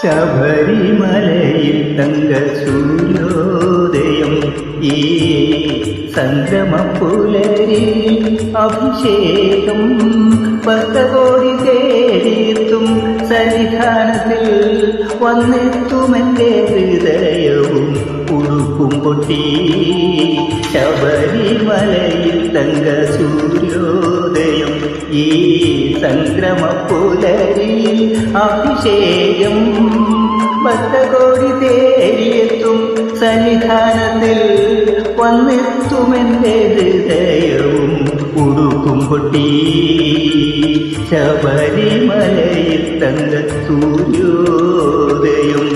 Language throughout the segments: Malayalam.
ശബരിമലയിൽ തങ്ക സൂര്യോദയം ഈ സംഗമപ്പുലരിൽ അഭിഷേകം ഭക്തകോടി തേടിയെത്തും സന്നിധാനത്തിൽ വന്നെത്തുമെന്റെ ഹൃദയവും ഉടുക്കും പൊട്ടി ശബരിമലയിൽ തങ്ക സൂര്യോദയം ഈ സംക്രമപ്പുലരിൽ അഭിഷേകം ഭക്തകോടി തേടിയെത്തും സന്നിധാനത്തിൽ വന്നെത്തുമെന്റെ ഹൃദയവും ഉടുക്കും പൊട്ടി ശബരിമലയിൽ തങ്ക സൂര്യോദയം.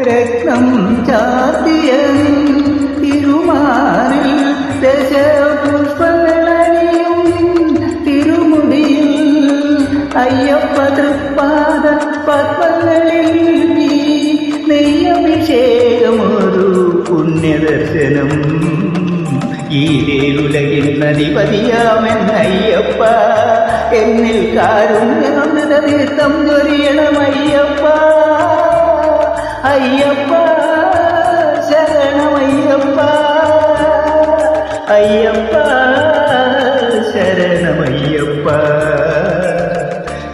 രത്നം ചാർത്തിയ തിരുമാറിൽ ദശപുഷ്പങ്ങളണിയും തിരുമുടിയിൽ അയ്യപ്പ തൃപ്പാദ പത്മങ്ങളിൽ ഈ നെയ്യഭിഷേകമൊരു പുണ്യദർശനം. ഈരേലുലകിൽ നദിപതിയാമെന്നയ്യപ്പ എന്നിൽ കാരുണ്യാമൃതതീർത്ഥം ചൊരിയണമയ്യപ്പ. അയ്യപ്പ ശരണമയ്യപ്പ, അയ്യപ്പ ശരണമയ്യപ്പ.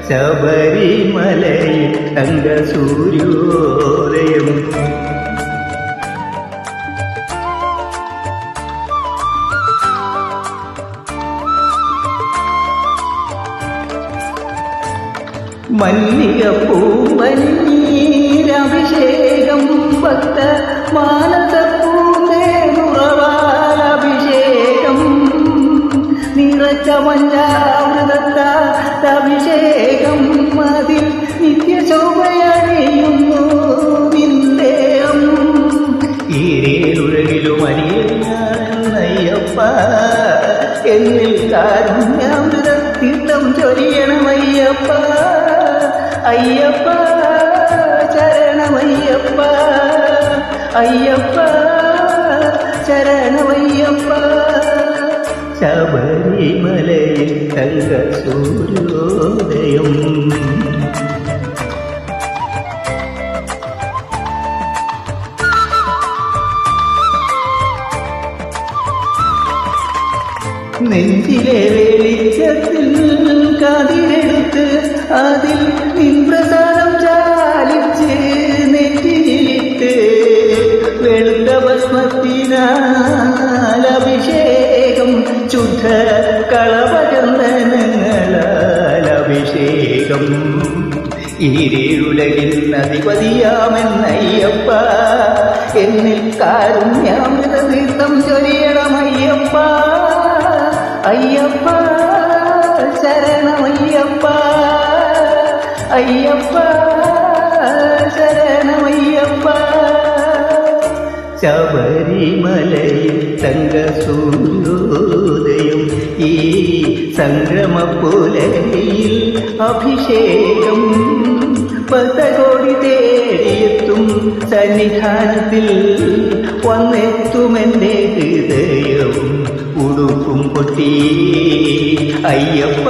ശബരിമലയിൽ തങ്ക സൂര്യോദയം. മല്ലികപ്പൂവന്നീരഭിഷേകം ഭക്ത മാനസപ്പൂർവാലഭിഷേകം നിറച്ച പഞ്ചാമൃതത്താഭിഷേകം അതിൽ നിത്യശോഭയണിയുന്നു നിന്ദേഹം. ഈരേലുലകിലും അരിയയ്യപ്പ എന്നിൽ കാരുണ്യാമൃത തീർത്ഥം ചൊരിയണമയ്യപ്പ. അയ്യപ്പ ശരണമയ്യപ്പ, അയ്യപ്പ ശരണമയ്യപ്പ. ശബരിമലയിൽ തങ്ക സൂര്യോദയം. നെഞ്ചിലെ വെളിച്ചത്തിൽ കതിരെടുത്ത് അതിൽ നിൻപ്രസാദം ചാലിച്ച് നെറ്റിയിലിട്ട് വെളുത്ത ഭസ്മത്തിനാൽ അഭിഷേകം ശുദ്ധ കളഭചന്ദനങ്ങളാൽ അഭിഷേകം. ഈരേലുലകിൽ അധിപതിയാമെന്നയ്യപ്പ എന്നിൽ കാരുണ്യാമൃത തീർത്ഥം ചൊരിയണമയ്യപ്പ. അയ്യപ്പ ശരണമയ്യപ്പ, അയ്യപ്പ ശരണമയ്യപ്പ. ശബരിമലയിൽ തങ്ക സൂര്യോദയം ഈ സംഗമപ്പുലരിൽ അഭിഷേകം ഭക്തകോടി തേടിയെത്തും സന്നിധാനത്തിൽ വന്നെത്തുമെന്റെ ഹൃദയവും ഉടുക്കും പൊട്ടി. അയ്യപ്പ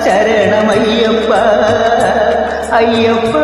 ശരണമയ്യപ്പ, അയ്യപ്പ